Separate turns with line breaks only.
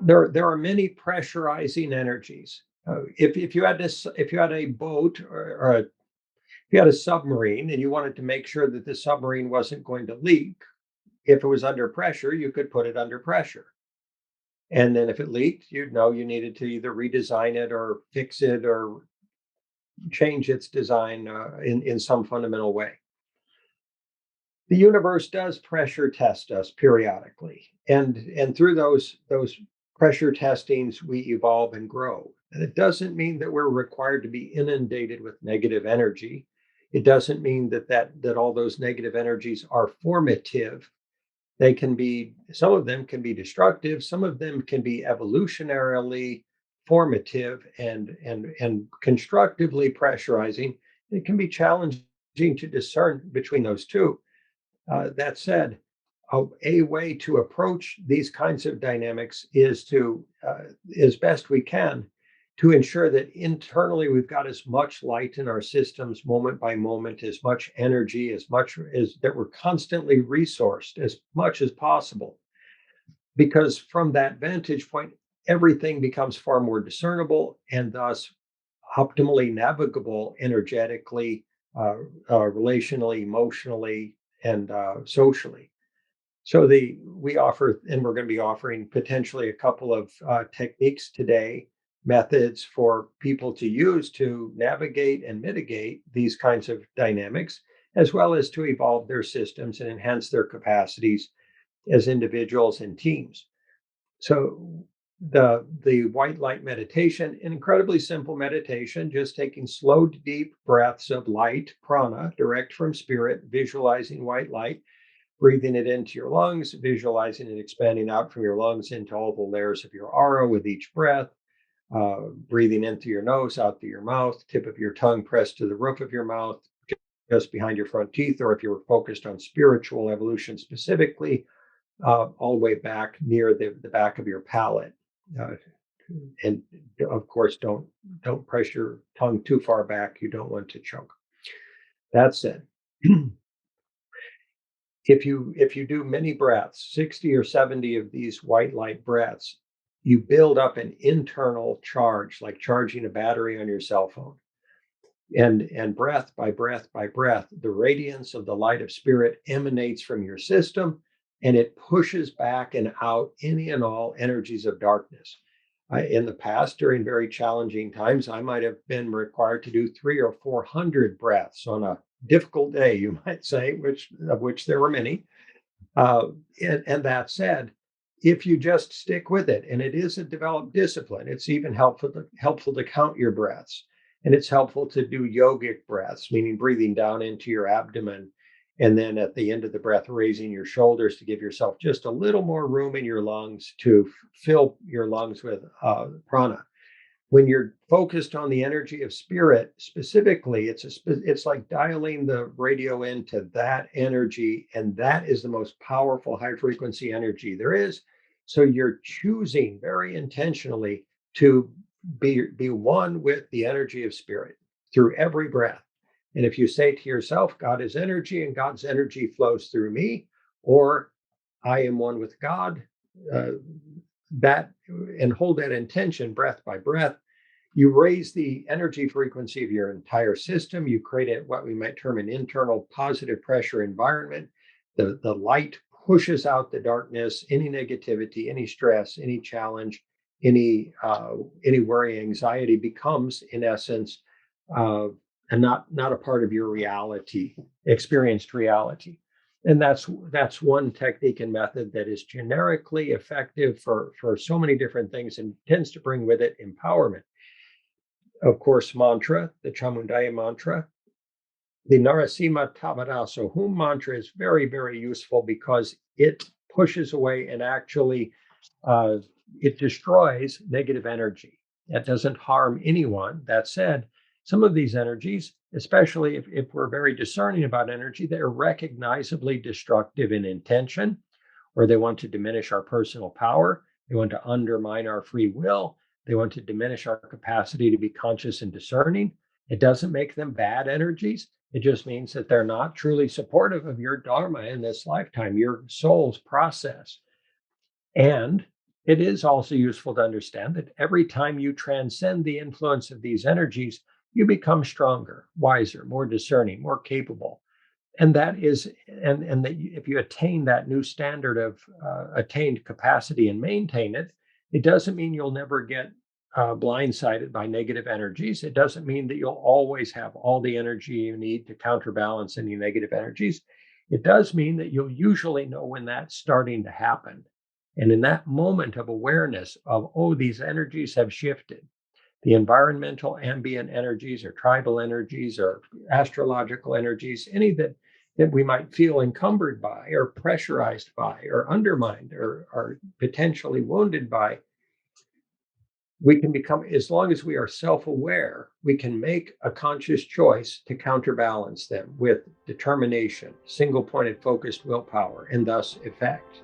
There are many pressurizing energies. If you had this, if you had a boat or if you had a submarine and you wanted to make sure that the submarine wasn't going to leak, if it was under pressure, you could put it under pressure. And then if it leaked, you'd know you needed to either redesign it or fix it or change its design in some fundamental way. The universe does pressure test us periodically, and through those pressure testings, we evolve and grow. And it doesn't mean that we're required to be inundated with negative energy. It doesn't mean that all those negative energies are formative. They can be, some of them can be destructive, some of them can be evolutionarily formative and constructively pressurizing. It can be challenging to discern between those two. That said, a way to approach these kinds of dynamics is to, as best we can, to ensure that internally we've got as much light in our systems moment by moment, as much energy, as much as that we're constantly resourced as much as possible. Because from that vantage point, everything becomes far more discernible and thus optimally navigable energetically, relationally, emotionally, and socially. So we offer, and we're going to be offering potentially a couple of techniques today, methods for people to use to navigate and mitigate these kinds of dynamics, as well as to evolve their systems and enhance their capacities as individuals and teams. So the white light meditation, an incredibly simple meditation, just taking slow, deep breaths of light, prana, direct from spirit, visualizing white light, breathing it into your lungs, visualizing it expanding out from your lungs into all the layers of your aura with each breath, breathing in through your nose, out through your mouth, tip of your tongue pressed to the roof of your mouth, just behind your front teeth, or if you're focused on spiritual evolution specifically, all the way back near the back of your palate. Uh, and of course, don't press your tongue too far back. You don't want to choke. That's it. If you do many breaths, 60 or 70 of these white light breaths, you build up an internal charge, like charging a battery on your cell phone. And breath by breath by breath, the radiance of the light of spirit emanates from your system, and it pushes back and out any and all energies of darkness. In the past, during very challenging times, I might have been required to do 300 or 400 breaths on a difficult day, you might say, of which there were many. And that said, if you just stick with it, and it is a developed discipline, it's even helpful to count your breaths. And it's helpful to do yogic breaths, meaning breathing down into your abdomen. And then at the end of the breath, raising your shoulders to give yourself just a little more room in your lungs to fill your lungs with prana. When you're focused on the energy of spirit specifically, it's like dialing the radio into that energy, and that is the most powerful high frequency energy there is. So you're choosing very intentionally to be one with the energy of spirit through every breath. And if you say to yourself, God is energy and God's energy flows through me, or I am one with God, uh, that and hold that intention breath by breath, you raise the energy frequency of your entire system. You create what we might term an internal positive pressure environment. The light pushes out the darkness, any negativity, any stress, any challenge, any worry, anxiety becomes, in essence, and not a part of your reality, experienced reality. And that's one technique and method that is generically effective for so many different things and tends to bring with it empowerment. Of course, mantra, the Chamundaya mantra, the Narasimha Tavadaso Hum mantra is very, very useful because it pushes away and actually it destroys negative energy. That doesn't harm anyone. That said, some of these energies, especially if we're very discerning about energy, they're recognizably destructive in intention, or they want to diminish our personal power. They want to undermine our free will. They want to diminish our capacity to be conscious and discerning. It doesn't make them bad energies. It just means that they're not truly supportive of your dharma in this lifetime, your soul's process. And It is also useful to understand that every time you transcend the influence of these energies, you become stronger, wiser, more discerning, more capable. And that is, and that if you attain that new standard of attained capacity and maintain it, it doesn't mean you'll never get blindsided by negative energies. It doesn't mean that you'll always have all the energy you need to counterbalance any negative energies. It does mean that you'll usually know when that's starting to happen. And in that moment of awareness of, oh, these energies have shifted, the environmental ambient energies or tribal energies or astrological energies, any that we might feel encumbered by or pressurized by or undermined or potentially wounded by, we can become, as long as we are self-aware, we can make a conscious choice to counterbalance them with determination, single-pointed focused willpower, and thus effect.